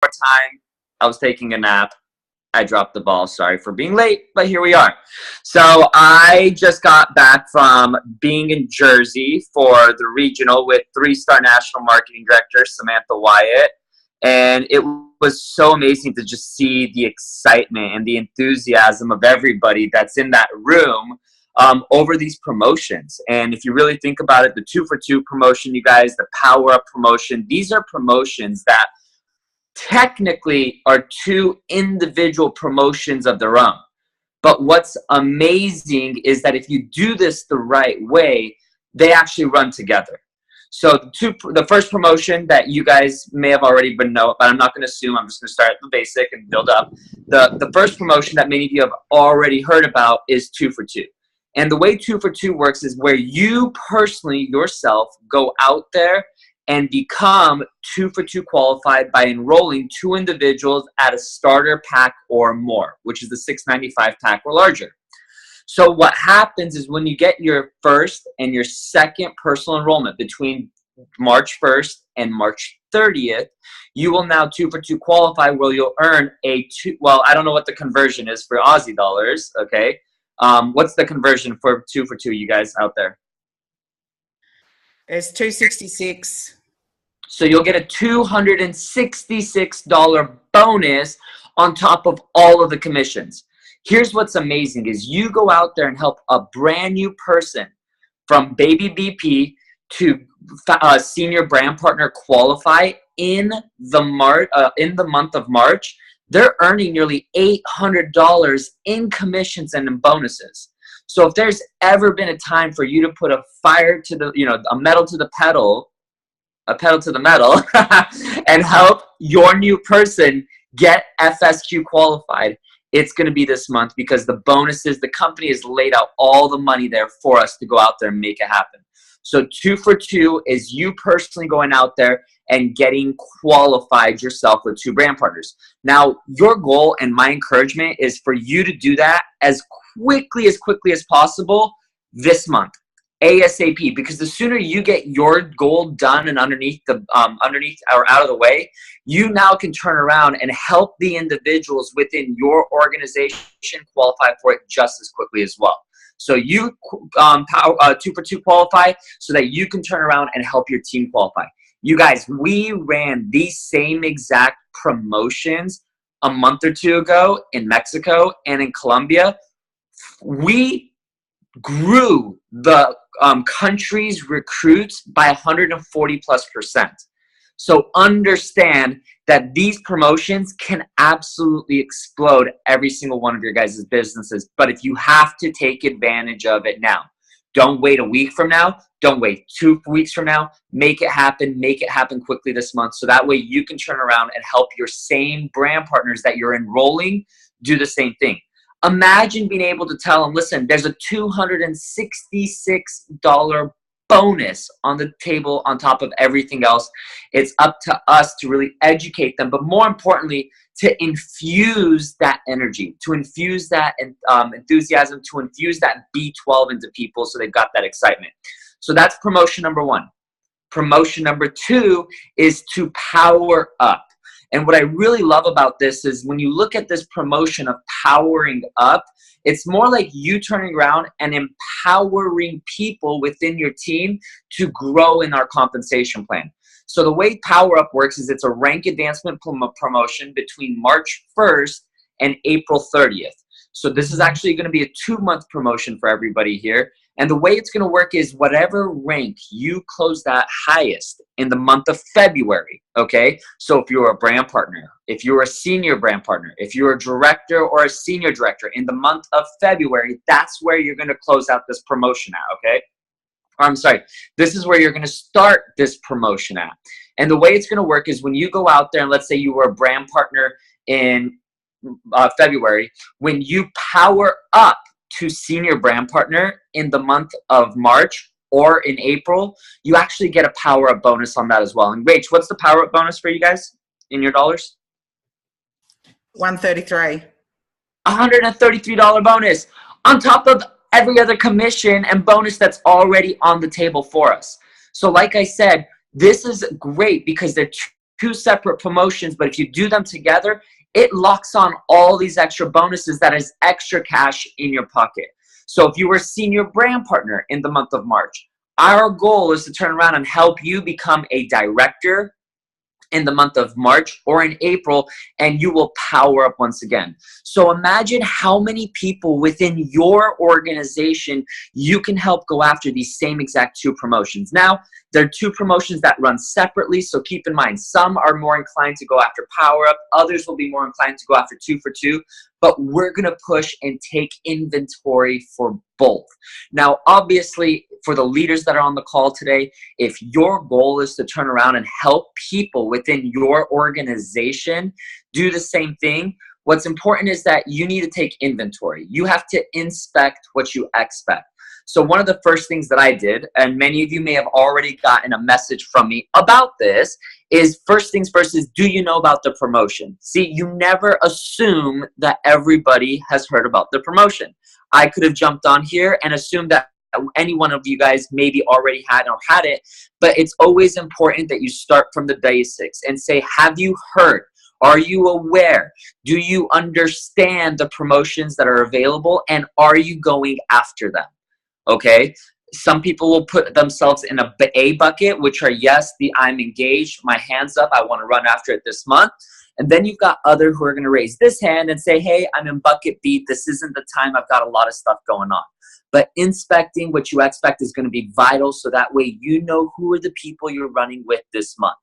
more time. I was taking a nap. I dropped the ball. Sorry for being late, but here we are. So I just got back from being in Jersey for the regional with 3-star national marketing director Samantha Wyatt. And it was so amazing to just see the excitement and the enthusiasm of everybody that's in that room over these promotions. And if you really think about it, the 2 for 2 promotion, you guys, the Power Up promotion, these are promotions that technically are 2 individual promotions of their own. But what's amazing is that if you do this the right way, they actually run together. So the first promotion that you guys may have already been know, but I'm not going to assume. I'm just going to start at the basic and build up. The first promotion that many of you have already heard about is 2 for 2. And the way 2 for 2 works is where you personally yourself go out there and become 2 for 2 qualified by enrolling 2 individuals at a starter pack or more, which is the $695 pack or larger. So what happens is when you get your first and your second personal enrollment between March 1st and March 30th, you will now 2 for 2 qualify where you'll earn well, I don't know what the conversion is for Aussie dollars, okay? What's the conversion for 2 for 2, you guys out there? It's $266. So you'll get a $266 bonus on top of all of the commissions. Here's what's amazing is you go out there and help a brand new person from baby BP to senior brand partner qualify in the month of March. They're earning nearly $800 in commissions and in bonuses. So if there's ever been a time for you to put a fire to the, a metal to the pedal, a pedal to the metal, and help your new person get FSQ qualified, it's going to be this month because the bonuses, the company has laid out all the money there for us to go out there and make it happen. So 2 for 2 is you personally going out there and getting qualified yourself with 2 brand partners. Now, your goal and my encouragement is for you to do that as quickly as possible this month, ASAP, because the sooner you get your goal done and underneath or out of the way, you now can turn around and help the individuals within your organization qualify for it just as quickly as well. So you 2 for 2 qualify so that you can turn around and help your team qualify. You guys, we ran these same exact promotions a month or 2 ago in Mexico and in Colombia. We grew the country's recruits by 140+%. So understand that these promotions can absolutely explode every single one of your guys' businesses. But if you have to take advantage of it now, don't wait a week from now. Don't wait 2 weeks from now. Make it happen. Make it happen quickly this month. So that way you can turn around and help your same brand partners that you're enrolling do the same thing. Imagine being able to tell them, listen, there's a $266 bonus on the table on top of everything else. It's up to us to really educate them, but more importantly, to infuse that energy, to infuse that enthusiasm, to infuse that B12 into people so they've got that excitement. So that's promotion number 1. Promotion number 2 is to power up. And what I really love about this is when you look at this promotion of powering up, it's more like you turning around and empowering people within your team to grow in our compensation plan. So the way Power Up works is it's a rank advancement promotion between March 1st and April 30th. So this is actually going to be a 2-month promotion for everybody here. And the way it's going to work is whatever rank you close that highest in the month of February, okay? So if you're a brand partner, if you're a senior brand partner, if you're a director or a senior director in the month of February, that's where you're going to close out this promotion at, okay? Or I'm sorry, this is where you're going to start this promotion at. And the way it's going to work is when you go out there and let's say you were a brand partner in February, when you power up to senior brand partner in the month of March or in April, you actually get a power up bonus on that as well. And Rach, what's the power up bonus for you guys in your dollars? $133. $133 bonus on top of every other commission and bonus that's already on the table for us. So like I said, this is great because they're two separate promotions, but if you do them together, it locks on all these extra bonuses that is extra cash in your pocket. So if you were a senior brand partner in the month of March, our goal is to turn around and help you become a director in the month of March or in April, and you will power up once again. So imagine how many people within your organization you can help go after these same exact two promotions. Now, there are two promotions that run separately, so keep in mind, some are more inclined to go after power up, others will be more inclined to go after 2 for 2, but we're gonna push and take inventory for both. Now, obviously, for the leaders that are on the call today, if your goal is to turn around and help people within your organization do the same thing, what's important is that you need to take inventory. You have to inspect what you expect. So one of the first things that I did, and many of you may have already gotten a message from me about this, is first things first is, do you know about the promotion? See, you never assume that everybody has heard about the promotion. I could have jumped on here and assumed that any one of you guys maybe already had it, but it's always important that you start from the basics and say, have you heard? Are you aware? Do you understand the promotions that are available, and are you going after them? Okay, some people will put themselves in a bucket, which are, yes, I'm engaged, my hand's up, I want to run after it this month. And then you've got other who are going to raise this hand and say, hey, I'm in bucket B, this isn't the time, I've got a lot of stuff going on. But inspecting what you expect is going to be vital, so that way you know who are the people you're running with this month.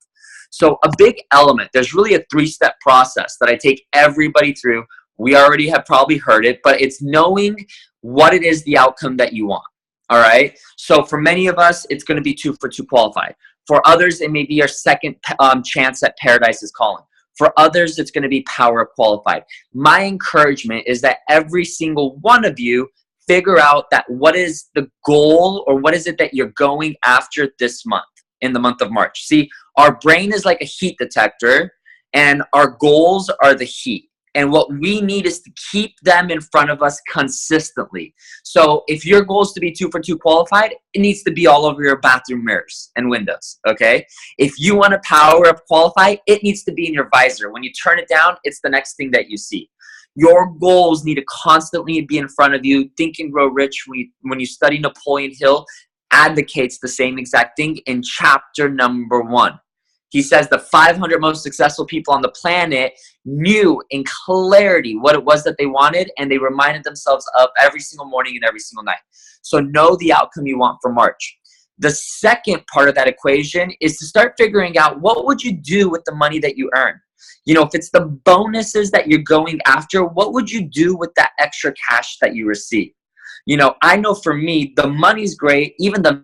So a big element, there's really a 3-step process that I take everybody through. We already have probably heard it, but it's knowing what it is, the outcome that you want. All right. So for many of us, it's going to be 2 for 2 qualified. For others, it may be our second chance at Paradise is Calling. For others, it's going to be Power Up qualified. My encouragement is that every single one of you figure out that what is the goal, or what is it that you're going after this month, in the month of March. See, our brain is like a heat detector, and our goals are the heat. And what we need is to keep them in front of us consistently. So if your goal is to be 2 for 2 qualified, it needs to be all over your bathroom mirrors and windows, okay? If you want to Power Up qualify, it needs to be in your visor. When you turn it down, it's the next thing that you see. Your goals need to constantly be in front of you. Think and Grow Rich, when you study Napoleon Hill, advocates the same exact thing in chapter number 1. He says the 500 most successful people on the planet knew in clarity what it was that they wanted, and they reminded themselves of every single morning and every single night. So know the outcome you want for March. The second part of that equation is to start figuring out, what would you do with the money that you earn? You know, if it's the bonuses that you're going after, what would you do with that extra cash that you receive? You know, I know for me, the money's great, even the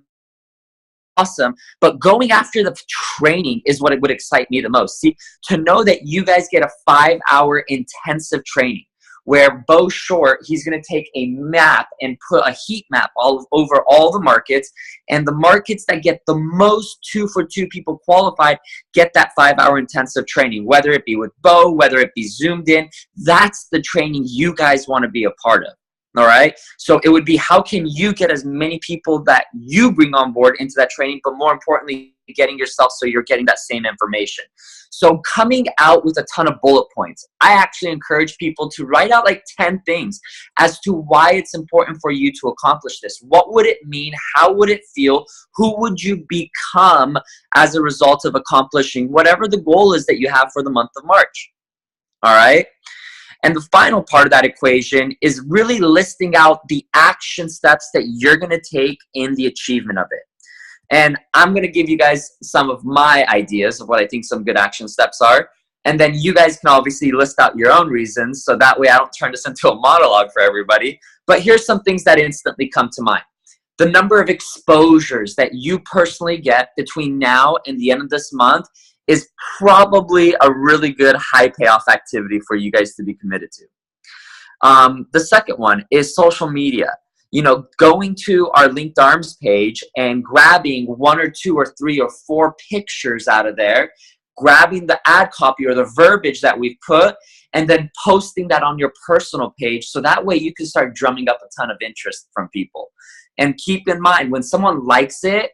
awesome, but going after the training is what it would excite me the most. See, to know that you guys get a 5-hour intensive training where Bo Short, he's going to take a map and put a heat map all over all the markets, and the markets that get the most 2 for 2 people qualified get that 5-hour intensive training, whether it be with Bo, whether it be Zoomed in. That's the training you guys want to be a part of. All right. So it would be, how can you get as many people that you bring on board into that training, but more importantly, getting yourself so you're getting that same information. So coming out with a ton of bullet points, I actually encourage people to write out like 10 things as to why it's important for you to accomplish this. What would it mean? How would it feel? Who would you become as a result of accomplishing whatever the goal is that you have for the month of March? All right. And the final part of that equation is really listing out the action steps that you're going to take in the achievement of it. And I'm going to give you guys some of my ideas of what I think some good action steps are. And then you guys can obviously list out your own reasons, so that way I don't turn this into a monologue for everybody. But here's some things that instantly come to mind. The number of exposures that you personally get between now and the end of this month is probably a really good high payoff activity for you guys to be committed to. The second one is social media. You know, going to our Linked Arms page and grabbing 1 or 2 or 3 or 4 pictures out of there, grabbing the ad copy or the verbiage that we've put, and then posting that on your personal page, so that way you can start drumming up a ton of interest from people. And keep in mind, when someone likes it,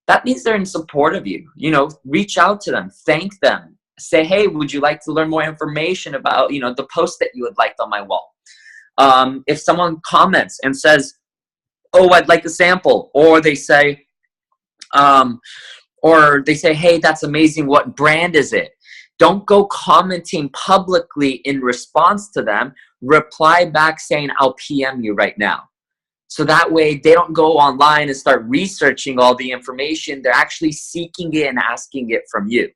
that means they're in support of you. You know, reach out to them, thank them, say, hey, would you like to learn more information about, you know, the post that you had liked on my wall? If someone comments and says, oh, I'd like a sample, or they say, hey, that's amazing. What brand is it? Don't go commenting publicly in response to them. Reply back saying, I'll PM you right now. So that way they don't go online and start researching all the information. They're actually seeking it and asking it from you.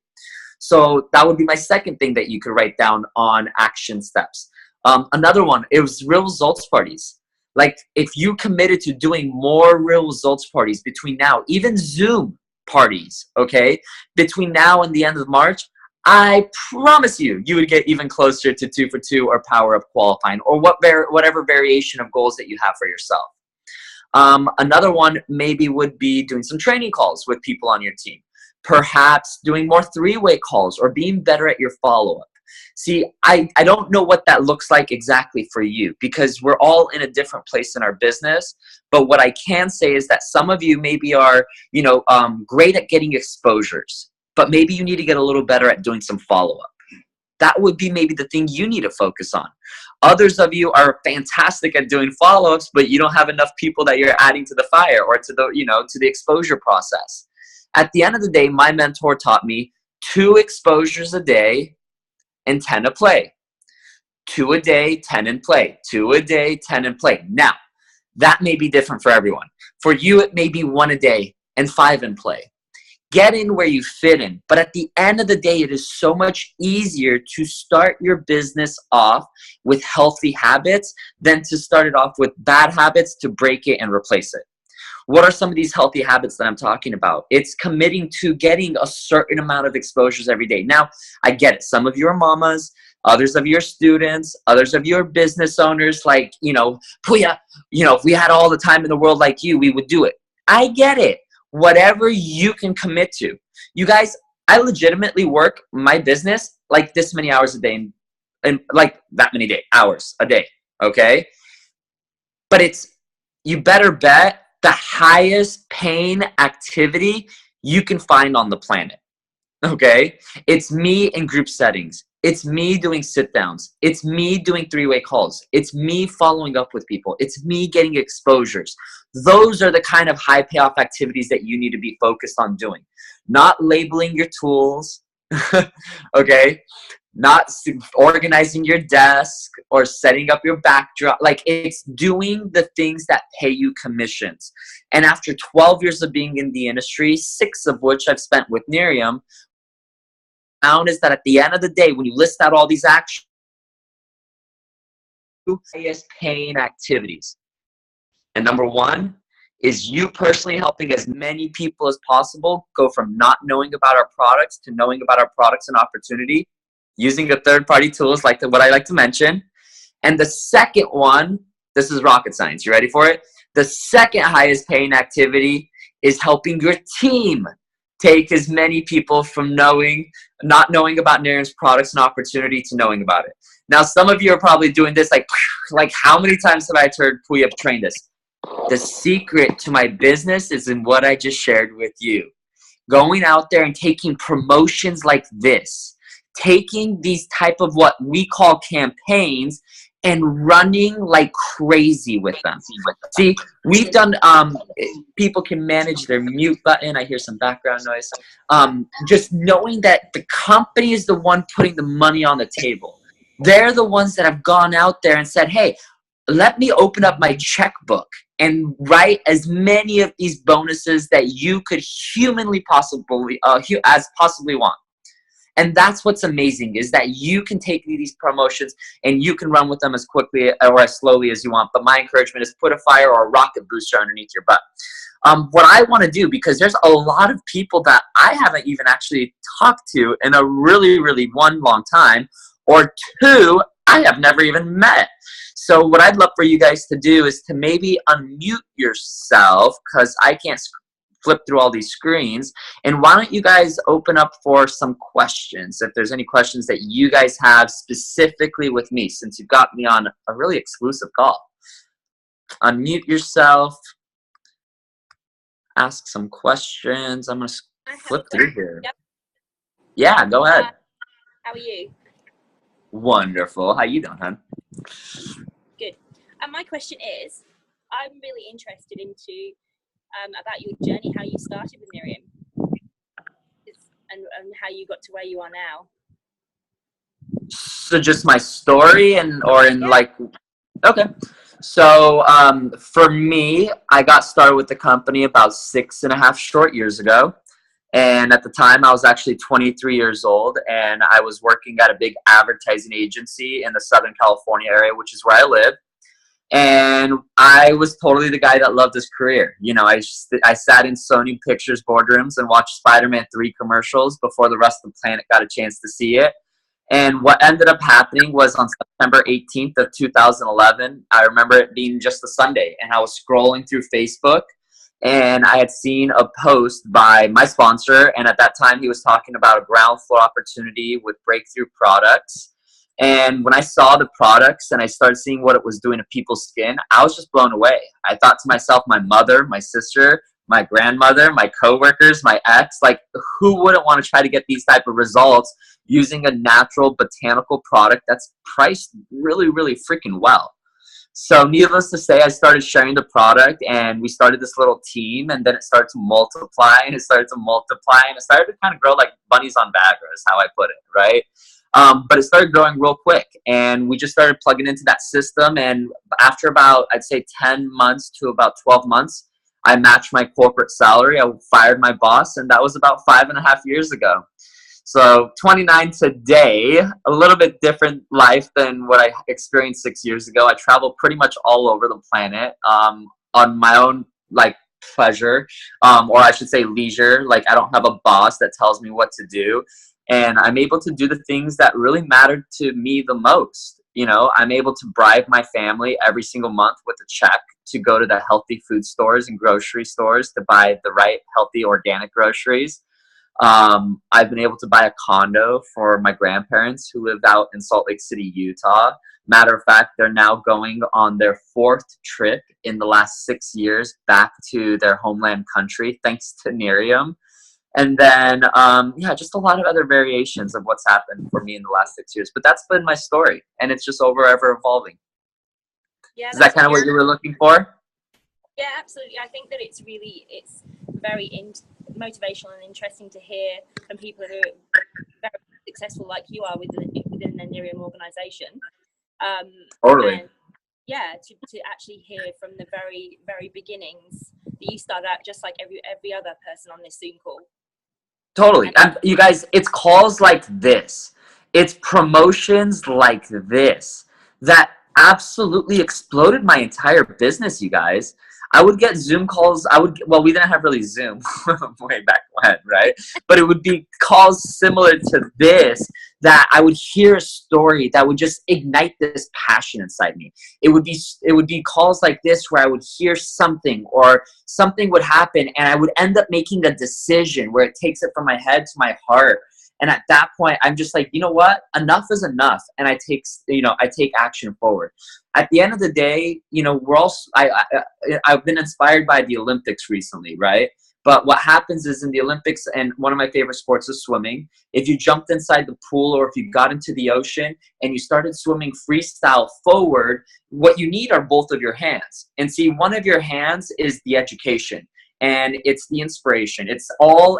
So that would be my second thing that you could write down on action steps. Another one, it was real results parties. Like if you committed to doing more real results parties between now, even Zoom parties, okay, between now and the end of March, I promise you, you would get even closer to 2 for 2 or Power Up qualifying, or whatever variation of goals that you have for yourself. Another one maybe would be doing some training calls with people on your team. Perhaps doing more 3-way calls or being better at your follow-up. See, I don't know what that looks like exactly for you because we're all in a different place in our business. But what I can say is that some of you maybe are, you know, great at getting exposures, but maybe you need to get a little better at doing some follow-up. That would be maybe the thing you need to focus on. Others of you are fantastic at doing follow-ups, but you don't have enough people that you're adding to the fire or to the, you know, to the exposure process. At the end of the day, my mentor taught me 2 exposures a day and 10 a play. 2 a day, 10 in play. 2 a day, 10 in play. Now, that may be different for everyone. For you, it may be 1 a day and 5 in play. Get in where you fit in. But at the end of the day, it is so much easier to start your business off with healthy habits than to start it off with bad habits to break it and replace it. What are some of these healthy habits that I'm talking about? It's committing to getting a certain amount of exposures every day. Now, I get it. Some of you are mamas, others of you are students, others of you are business owners. Like, you know, Puya, you know, if we had all the time in the world like you, we would do it. I get it. Whatever you can commit to. You guys, I legitimately work my business like this many hours a day and like that many hours a day, okay? But it's, you better bet, the highest paying activity you can find on the planet, okay? It's me in group settings. It's me doing sit downs. It's me doing 3-way calls. It's me following up with people. It's me getting exposures. Those are the kind of high payoff activities that you need to be focused on doing. Not labeling your tools, okay? Not organizing your desk or setting up your backdrop. Like, it's doing the things that pay you commissions. And after 12 years of being in the industry, 6 of which I've spent with Nerium, found is that at the end of the day, when you list out all these actions, highest paying activities. And number 1 is you personally helping as many people as possible go from not knowing about our products to knowing about our products and opportunity using a third-party tools like what I like to mention. And the second one, this is rocket science. You ready for it? The second highest paying activity is helping your team take as many people from not knowing about Nerium's products and opportunity to knowing about it. Now, some of you are probably doing this like how many times have I heard Puya train this? The secret to my business is in what I just shared with you. Going out there and taking promotions like this, taking these type of what we call campaigns and running like crazy with them. See, we've done, people can manage their mute button. I hear some background noise. Just knowing that the company is the one putting the money on the table. They're the ones that have gone out there and said, hey, let me open up my checkbook and write as many of these bonuses that you could humanly possibly want. And that's what's amazing, is that you can take these promotions and you can run with them as quickly or as slowly as you want. But my encouragement is put a fire or a rocket booster underneath your butt. What I want to do, because there's a lot of people that I haven't even actually talked to in a really, really long time, or 2, I have never even met. So what I'd love for you guys to do is to maybe unmute yourself, because I can't flip through all these screens. And why don't you guys open up for some questions, if there's any questions that you guys have specifically with me, since you've got me on a really exclusive call. Unmute yourself. Ask some questions. I'm going to flip through here. Yep. Yeah, go ahead. How are you? Wonderful. How you doing, hon? Good. And my question is, I'm really interested into about your journey, how you started with Miriam, and how you got to where you are now. So just my story or in Yeah. like, okay. So for me, I got started with the company about 6.5 short years ago. And at the time, I was actually 23 years old, and I was working at a big advertising agency in the Southern California area, which is where I live. And I was totally the guy that loved his career. You know, I sat in Sony Pictures boardrooms and watched Spider-Man 3 commercials before the rest of the planet got a chance to see it. And what ended up happening was on September 18th of 2011, I remember it being just a Sunday, and I was scrolling through Facebook, and I had seen a post by my sponsor, and at that time he was talking about a ground floor opportunity with Breakthrough Products. And when I saw the products and I started seeing what it was doing to people's skin, I was just blown away. I thought to myself, my mother, my sister, my grandmother, my coworkers, my ex, like who wouldn't want to try to get these type of results using a natural botanical product that's priced really, really freaking well? So needless to say, I started sharing the product, and we started this little team, and then it started to multiply, and it started to multiply, and it started to kind of grow like bunnies on Viagra is how I put it, right? But it started growing real quick, and we just started plugging into that system, and after about, I'd say 10 months to about 12 months, I matched my corporate salary. I fired my boss, and that was about 5.5 years ago. So 29 today, a little bit different life than what I experienced 6 years ago. I travel pretty much all over the planet on my own like pleasure, or I should say leisure. Like I don't have a boss that tells me what to do, and I'm able to do the things that really matter to me the most. You know, I'm able to bribe my family every single month with a check to go to the healthy food stores and grocery stores to buy the right healthy organic groceries. I've been able to buy a condo for my grandparents who live out in Salt Lake City, Utah. Matter of fact, they're now going on their 4th trip in the last 6 years back to their homeland country, thanks to Nerium. And then, yeah, just a lot of other variations of what's happened for me in the last 6 years. But that's been my story, and it's just ever evolving. Yeah, Is that kind of what you were looking for? Yeah, absolutely. I think that it's very motivational and interesting to hear from people who are very successful like you are within the Nerium organization. Totally. And yeah, to actually hear from the very, very beginnings that you started out just like every other person on this Zoom call. Totally. And you guys, it's calls like this. It's promotions like this that absolutely exploded my entire business, you guys. I would get Zoom calls. Well, we didn't have really Zoom way back when, right? But it would be calls similar to this that I would hear a story that would just ignite this passion inside me. It would be calls like this where I would hear something or something would happen, and I would end up making a decision where it takes it from my head to my heart. And at that point, I'm just like, you know what? Enough is enough, and I take action forward. At the end of the day, I've been inspired by the Olympics recently, right? But what happens is in the Olympics, and one of my favorite sports is swimming, if you jumped inside the pool or if you got into the ocean and you started swimming freestyle forward, what you need are both of your hands. And see, one of your hands is the education, and it's the inspiration. It's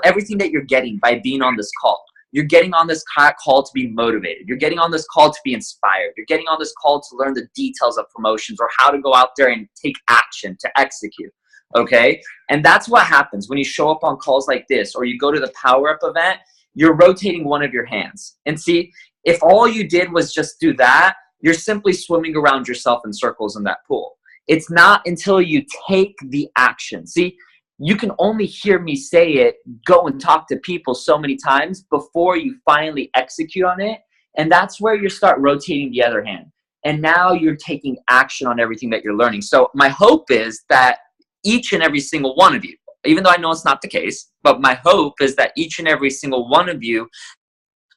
everything that you're getting by being on this call. You're getting on this call to be motivated. You're getting on this call to be inspired. You're getting on this call to learn the details of promotions or how to go out there and take action to execute. Okay? And that's what happens when you show up on calls like this or you go to the Power Up event, you're rotating one of your hands. And see, if all you did was just do that, you're simply swimming around yourself in circles in that pool. It's not until you take the action. See, you can only hear me say it, go and talk to people so many times before you finally execute on it. And that's where you start rotating the other hand. And now you're taking action on everything that you're learning. So my hope is that each and every single one of you, even though I know it's not the case, but my hope is that each and every single one of you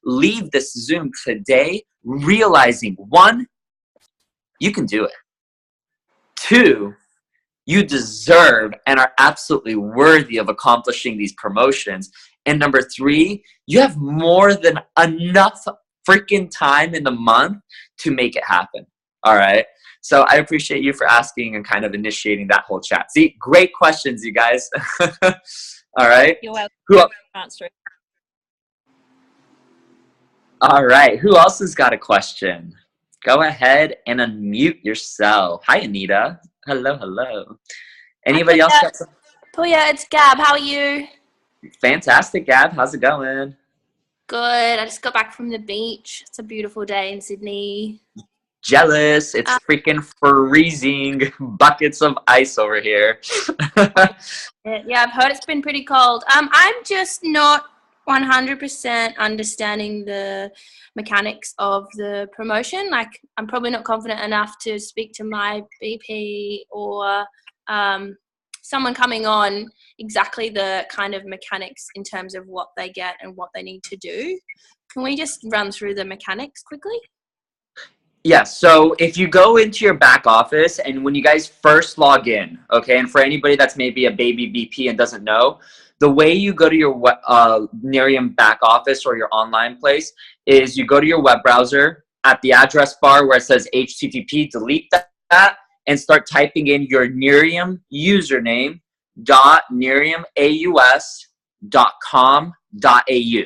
leave this Zoom today realizing, 1, you can do it. 2, you deserve and are absolutely worthy of accomplishing these promotions. And number 3, you have more than enough freaking time in the month to make it happen. All right. So I appreciate you for asking and kind of initiating that whole chat. See, great questions, you guys. All right. You're welcome. Who else? Answer it. All right. Who else has got a question? Go ahead and unmute yourself. Hi, Anita. Hello, hello. Anybody else got some? Pooya, it's Gab. How are you? Fantastic, Gab. How's it going? Good. I just got back from the beach. It's a beautiful day in Sydney. Jealous. It's freaking freezing. Buckets of ice over here. Yeah, I've heard it's been pretty cold. I'm just not 100% understanding the mechanics of the promotion. Like, I'm probably not confident enough to speak to my BP or someone coming on exactly the kind of mechanics in terms of what they get and what they need to do. Can we just run through the mechanics quickly? Yeah, so if you go into your back office and when you guys first log in, okay, and for anybody that's maybe a baby BP and doesn't know, the way you go to your Nerium back office or your online place is you go to your web browser at the address bar where it says HTTP, delete that, and start typing in your Nerium username .neriumaus.com.au.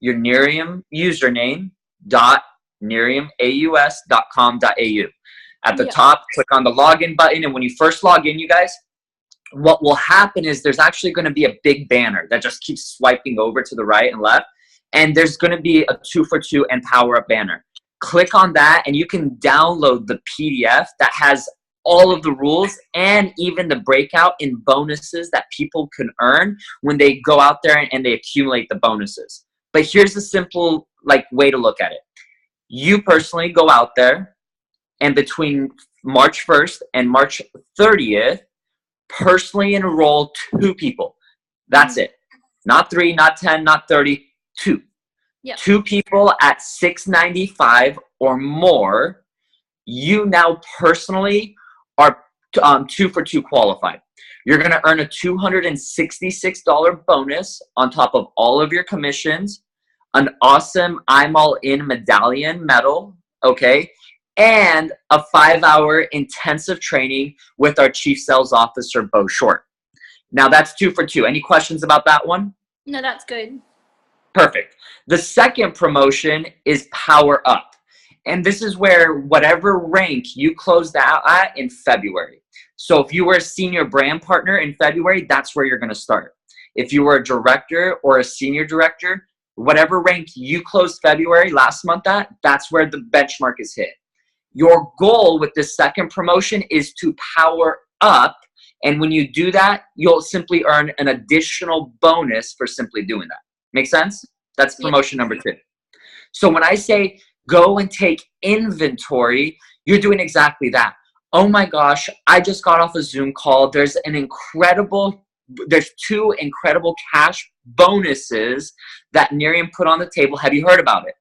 Your Nerium username .neriumaus.com.au. At the top, click on the login button, and when you first log in, you guys, what will happen is there's actually going to be a big banner that just keeps swiping over to the right and left, and there's going to be a 2-for-2 and power up banner. Click on that, and you can download the PDF that has all of the rules and even the breakout in bonuses that people can earn when they go out there and they accumulate the bonuses. But here's a simple way to look at it. You personally go out there and between March 1st and March 30th, personally enroll 2 people. That's it. Not 3, not 10, not 30, 2. Yep. 2 people at $6.95 or more. You now personally are 2-for-2 qualified. You're going to earn a $266 bonus on top of all of your commissions, an awesome I'm All In medallion medal, okay, and a 5-hour intensive training with our Chief Sales Officer, Bo Short. Now that's 2-for-2. Any questions about that one? No, that's good. Perfect. The second promotion is Power Up. And this is where whatever rank you closed out at in February. So if you were a senior brand partner in February, that's where you're going to start. If you were a director or a senior director, whatever rank you closed February last month at, that's where the benchmark is hit. Your goal with this second promotion is to power up. And when you do that, you'll simply earn an additional bonus for simply doing that. Make sense? That's promotion number 2. So when I say go and take inventory, you're doing exactly that. Oh my gosh, I just got off a Zoom call. There's 2 incredible cash bonuses that Nerium put on the table. Have you heard about it?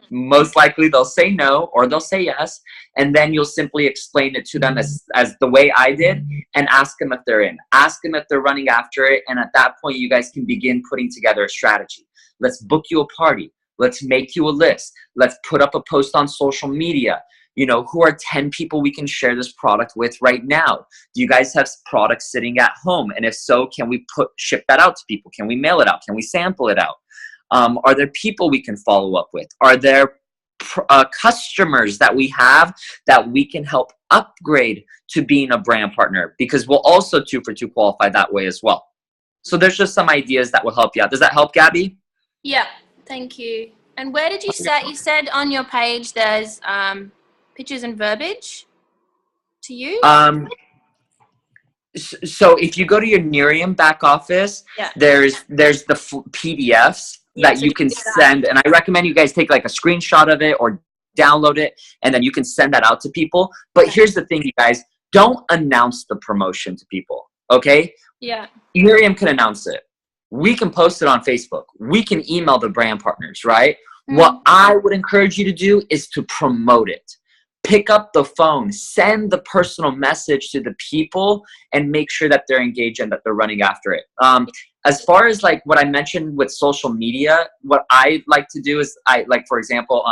Most likely they'll say no or they'll say yes, and then you'll simply explain it to them as the way I did and ask them if they're in. Ask them if they're running after it, and at that point you guys can begin putting together a strategy. Let's book you a party. Let's make you a list. Let's put up a post on social media. You know, who are 10 people we can share this product with right now? Do you guys have products sitting at home? And if so, can we ship that out to people? Can we mail it out? Can we sample it out? Are there people we can follow up with? Are there customers that we have that we can help upgrade to being a brand partner? Because we'll also 2-for-2 qualify that way as well. So there's just some ideas that will help you out. Does that help, Gabby? Yeah, thank you. And where did you say, you said on your page there's pictures and verbiage to use? So if you go to your Nerium back office, there's the PDFs that you can send, and I recommend you guys take like a screenshot of it or download it, and then you can send that out to people. But here's the thing, you guys, don't announce the promotion to people, okay? Yeah. Nerium can announce it. We can post it on Facebook. We can email the brand partners, right? What I would encourage you to do is to promote it. Pick up the phone, send the personal message to the people, and make sure that they're engaged and that they're running after it. as far as like what I mentioned with social media, what I like to do is I like, for example,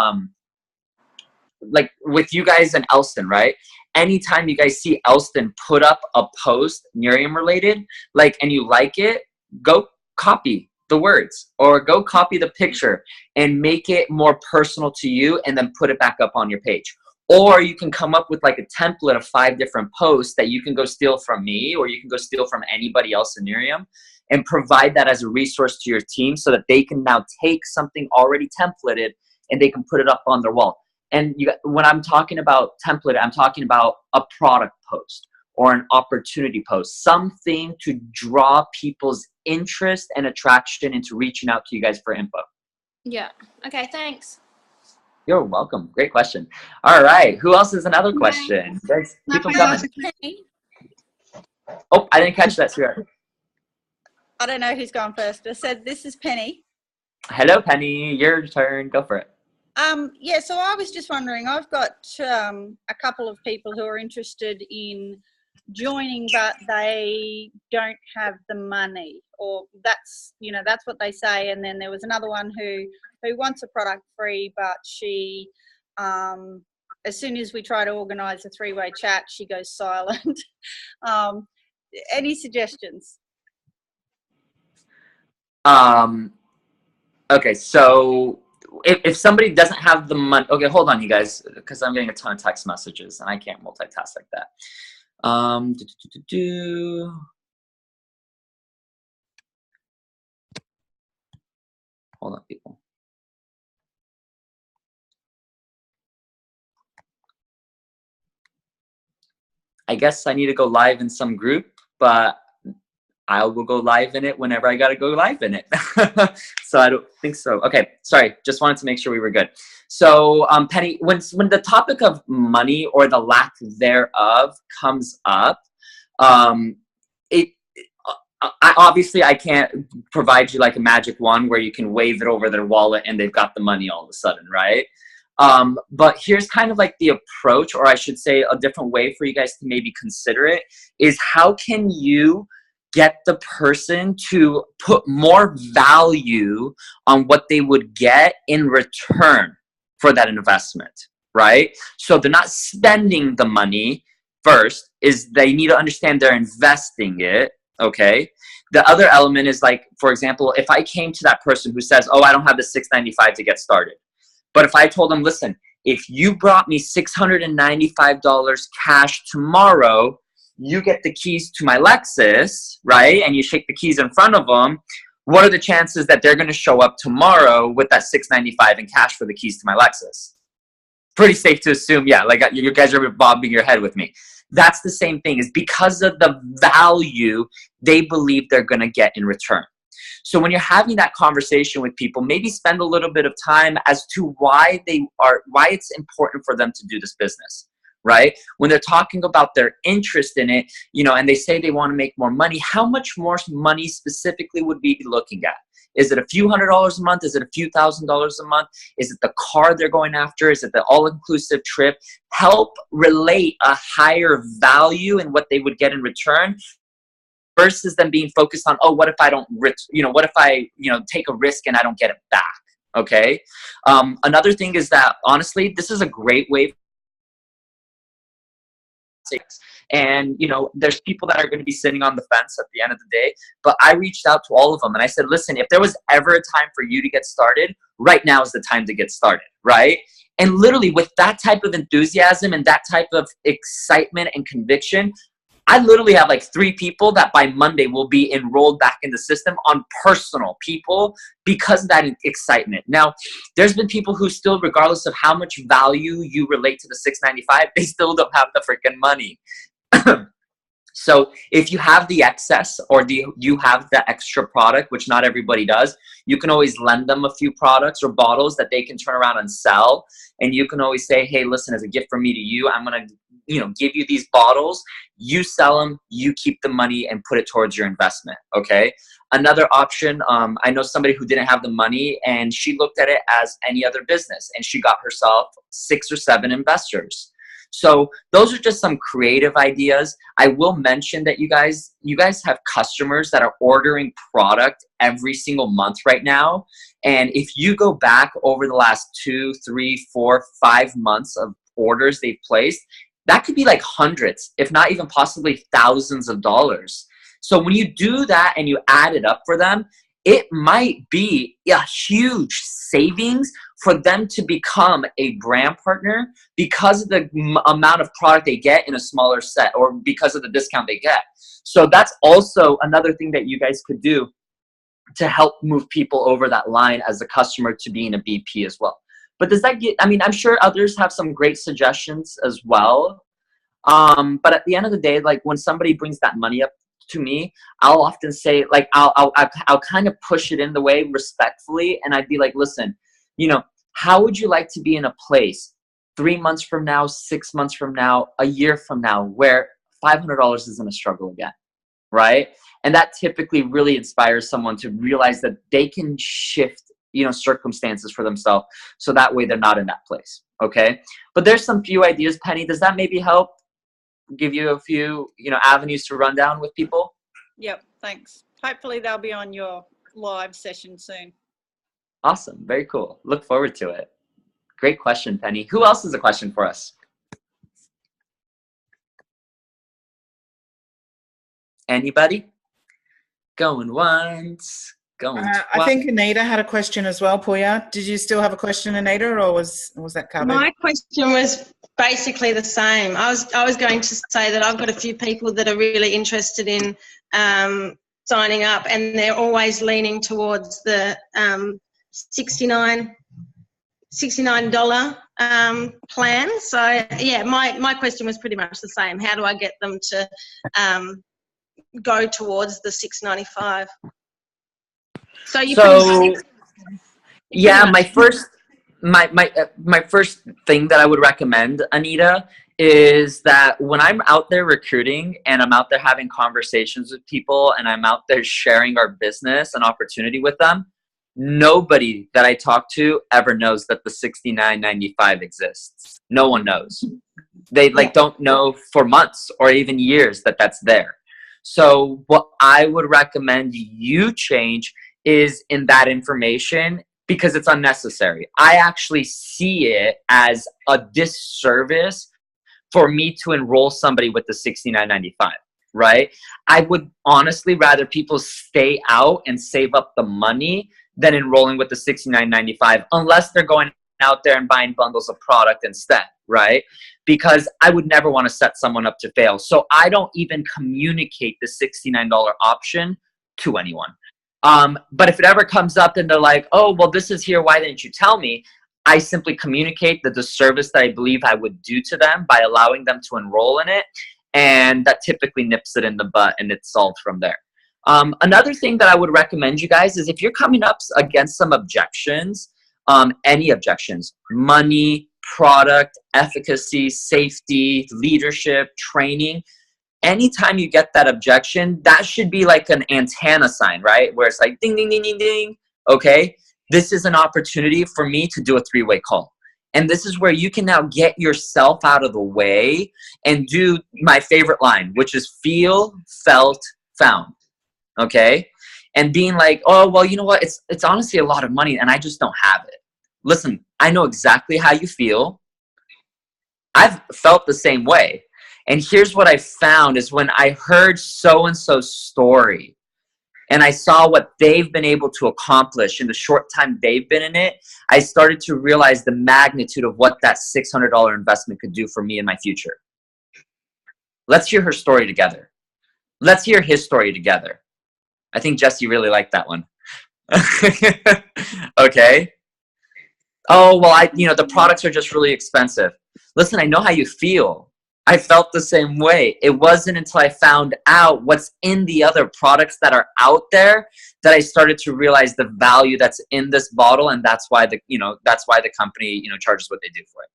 like with you guys and Elston, right? Anytime you guys see Elston put up a post Nerium related, like, and you like it, go copy the words or go copy the picture and make it more personal to you and then put it back up on your page. Or you can come up with like a template of 5 different posts that you can go steal from me, or you can go steal from anybody else in Nerium, and provide that as a resource to your team so that they can now take something already templated and they can put it up on their wall. And when I'm talking about template, I'm talking about a product post or an opportunity post, something to draw people's interest and attraction into reaching out to you guys for info. Yeah. Okay, thanks. You're welcome. Great question. All right. Who else has another question? Guys, keep them coming. Oh, I didn't catch that, sweetheart. I don't know who's gone first. I said, this is Penny. Hello, Penny. Your turn. Go for it. Yeah, so I was just wondering, I've got a couple of people who are interested in joining, but they don't have the money, or that's, you know, that's what they say. And then there was another one who wants a product free, but she, as soon as we try to organize a 3-way chat, she goes silent. Any suggestions? Okay, so if somebody doesn't have the money, okay, hold on, you guys, because I'm getting a ton of text messages and I can't multitask like that. Hold on, people. I guess I need to go live in some group, but I will go live in it whenever I got to go live in it. So I don't think so. Okay, sorry. Just wanted to make sure we were good. So Penny, when the topic of money or the lack thereof comes up, obviously I can't provide you like a magic wand where you can wave it over their wallet and they've got the money all of a sudden, right? But here's kind of like the approach, or I should say a different way for you guys to maybe consider it, is how can you get the person to put more value on what they would get in return for that investment, right? So they're not spending the money first, is they need to understand they're investing it, okay? The other element is like, for example, if I came to that person who says, oh, I don't have the $695 to get started. But if I told them, listen, if you brought me $695 cash tomorrow, you get the keys to my Lexus, right? And you shake the keys in front of them. What are the chances that they're going to show up tomorrow with that $695 in cash for the keys to my Lexus? Pretty safe to assume, yeah, like you guys are bobbing your head with me. That's the same thing, is because of the value they believe they're going to get in return. So when you're having that conversation with people, maybe spend a little bit of time as to why it's important for them to do this business, right? When they're talking about their interest in it, you know, and they say they want to make more money, how much more money specifically would we be looking at? Is it a few $100s a month? Is it a few $1,000s a month? Is it the car they're going after? Is it the all-inclusive trip? Help relate a higher value in what they would get in return, versus them being focused on, oh, what if I don't, what if I, take a risk and I don't get it back, okay? Another thing is that, honestly, this is a great way. And, there's people that are going to be sitting on the fence at the end of the day, but I reached out to all of them and I said, listen, if there was ever a time for you to get started, right now is the time to get started, right? And literally with that type of enthusiasm and that type of excitement and conviction, I literally have like 3 people that by Monday will be enrolled back in the system on personal people because of that excitement. Now, there's been people who still, regardless of how much value you relate to the $695, they still don't have the freaking money. So if you have the excess or you have the extra product, which not everybody does, you can always lend them a few products or bottles that they can turn around and sell. And you can always say, hey, listen, as a gift from me to you, I'm going to give you these bottles, you sell them, you keep the money and put it towards your investment, okay? Another option, I know somebody who didn't have the money and she looked at it as any other business and she got herself 6 or 7 investors. So those are just some creative ideas. I will mention that you guys have customers that are ordering product every single month right now. And if you go back over the last 2, 3, 4, 5 months of orders they've placed, that could be like hundreds, if not even possibly thousands of dollars. So when you do that and you add it up for them, it might be a huge savings for them to become a brand partner because of the amount of product they get in a smaller set, or because of the discount they get. So that's also another thing that you guys could do to help move people over that line as a customer to being a BP as well. But does that get, I mean, I'm sure others have some great suggestions as well. But at the end of the day, like when somebody brings that money up to me, I'll often say, like, I'll kind of push it in the way respectfully. And I'd be like, listen, you know, how would you like to be in a place 3 months from now, 6 months from now, a year from now, where $500 isn't a struggle again, right? And that typically really inspires someone to realize that they can shift, you know, circumstances for themselves, so that way they're not in that place. Okay, but there's some few ideas. Penny, does that maybe help give you a few, you know, avenues to run down with people? Yep, thanks. Hopefully they'll be on your live session soon. Awesome, very cool. Look forward to it. Great question, Penny. Who else has a question for us? Anybody? Going once, going twice. I think Anita had a question as well, Puya. Did you still have a question, Anita, or was that covered? My question was basically the same. I was going to say that I've got a few people that are really interested in signing up, and they're always leaning towards the $69 plan. So yeah, my question was pretty much the same. How do I get them to go towards the $695? So yeah, my first thing that I would recommend, Anita, is that when I'm out there recruiting and I'm out there having conversations with people and I'm out there sharing our business and opportunity with them, nobody that I talk to ever knows that the $69.95 exists. No one knows. They don't know for months or even years that that's there. So what I would recommend you change is in that information, because it's unnecessary. I actually see it as a disservice for me to enroll somebody with the $69.95, right? I would honestly rather people stay out and save up the money than enrolling with the $69.95, unless they're going out there and buying bundles of product instead, right? Because I would never want to set someone up to fail. So I don't even communicate the $69 option to anyone. But if it ever comes up and they're like, oh, well, this is here, why didn't you tell me? I simply communicate the disservice that I believe I would do to them by allowing them to enroll in it. And that typically nips it in the butt, and it's solved from there. Another thing that I would recommend you guys is if you're coming up against some objections, any objections, money, product, efficacy, safety, leadership, training, anytime you get that objection, that should be like an antenna sign, right? Where it's like ding, ding, ding, ding, ding. Okay, this is an opportunity for me to do a three-way call. And this is where you can now get yourself out of the way and do my favorite line, which is feel, felt, found. Okay? And being like, oh, well, you know what? It's honestly a lot of money and I just don't have it. Listen, I know exactly how you feel. I've felt the same way. And here's what I found is when I heard so-and-so's story and I saw what they've been able to accomplish in the short time they've been in it, I started to realize the magnitude of what that $600 investment could do for me in my future. Let's hear her story together. Let's hear his story together. I think Jesse really liked that one. Okay. Oh, well, the products are just really expensive. Listen, I know how you feel. I felt the same way. It wasn't until I found out what's in the other products that are out there that I started to realize the value that's in this bottle, and that's why the company, charges what they do for it.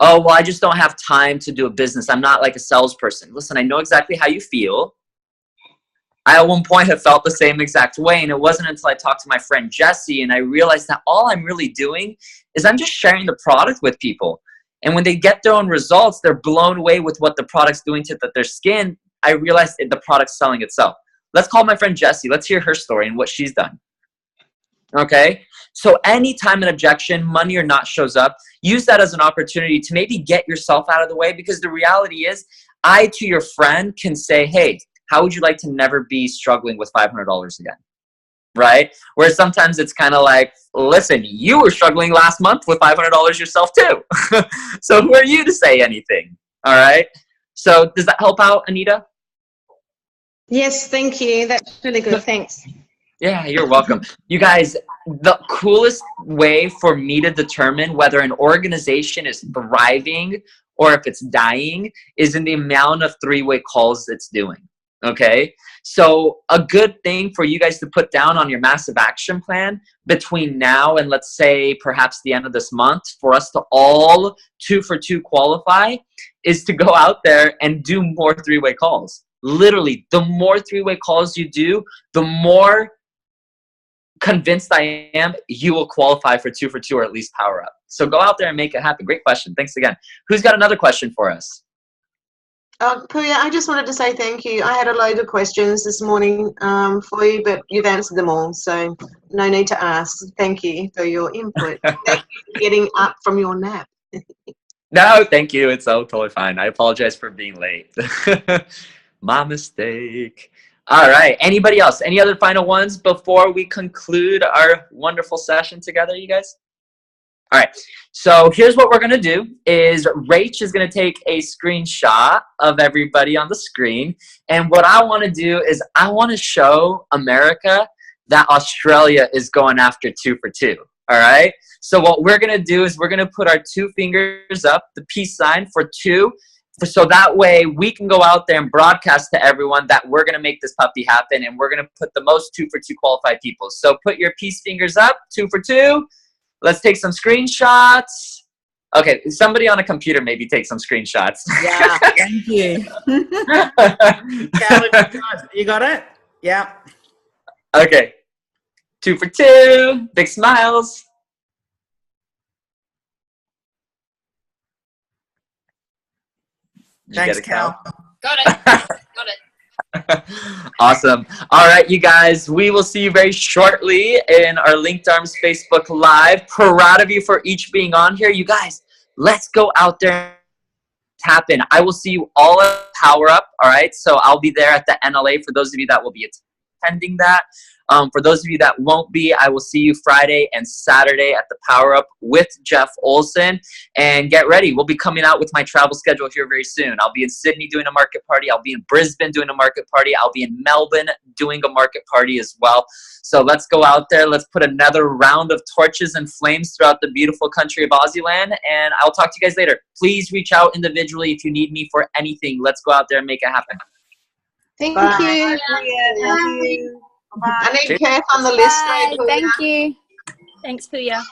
Oh, well, I just don't have time to do a business. I'm not like a salesperson. Listen, I know exactly how you feel. I at one point have felt the same exact way, and it wasn't until I talked to my friend Jesse and I realized that all I'm really doing is I'm just sharing the product with people. And when they get their own results, they're blown away with what the product's doing to their skin. I realized the product's selling itself. Let's call my friend Jessie. Let's hear her story and what she's done. Okay? So anytime an objection, money or not, shows up, use that as an opportunity to maybe get yourself out of the way, because the reality is, I, to your friend, can say, hey, how would you like to never be struggling with $500 again? Right? Where sometimes it's kind of like, listen, you were struggling last month with $500 yourself too. So who are you to say anything? All right? So does that help out, Anita? Yes, thank you. That's really good. Thanks. Yeah, you're welcome. You guys, the coolest way for me to determine whether an organization is thriving or if it's dying is in the amount of three-way calls it's doing. Okay? So a good thing for you guys to put down on your massive action plan between now and, let's say, perhaps the end of this month, for us to all 2 for 2 qualify, is to go out there and do more three-way calls. Literally, the more three-way calls you do, the more convinced I am you will qualify for 2 for 2 or at least power up. So go out there and make it happen. Great question. Thanks again. Who's got another question for us? Pooya, I just wanted to say thank you. I had a load of questions this morning for you, but you've answered them all, so no need to ask. Thank you for your input. Thank you for getting up from your nap. No, thank you. It's totally fine. I apologize for being late. My mistake. All right. Anybody else? Any other final ones before we conclude our wonderful session together, you guys? All right. So here's what we're going to do is Rach is going to take a screenshot of everybody on the screen. And what I want to do is I want to show America that Australia is going after 2 for 2. All right. So what we're going to do is we're going to put our 2 fingers up, the peace sign for 2. So that way we can go out there and broadcast to everyone that we're going to make this puppy happen, and we're going to put the most 2 for 2 qualified people. So put your peace fingers up, 2 for 2. Let's take some screenshots. Okay, somebody on a computer maybe take some screenshots. Yeah, thank you. You got it? Yeah. Okay. 2 for 2. Big smiles. Did you Thanks, get a cow? Got it. Got it. Awesome. All right, you guys, we will see you very shortly in our Linked Arms Facebook Live. Proud of you for each being on here. You guys, let's go out there and tap in. I will see you all at Power Up, all right? So I'll be there at the NLA for those of you that will be attending that. For those of you that won't be, I will see you Friday and Saturday at the Power Up with Jeff Olson. And get ready. We'll be coming out with my travel schedule here very soon. I'll be in Sydney doing a market party. I'll be in Brisbane doing a market party. I'll be in Melbourne doing a market party as well. So let's go out there. Let's put another round of torches and flames throughout the beautiful country of Aussie-land. And I'll talk to you guys later. Please reach out individually if you need me for anything. Let's go out there and make it happen. Thank Bye. you. I need Kath on the list. Bye. Thank you. Thanks, Pooya.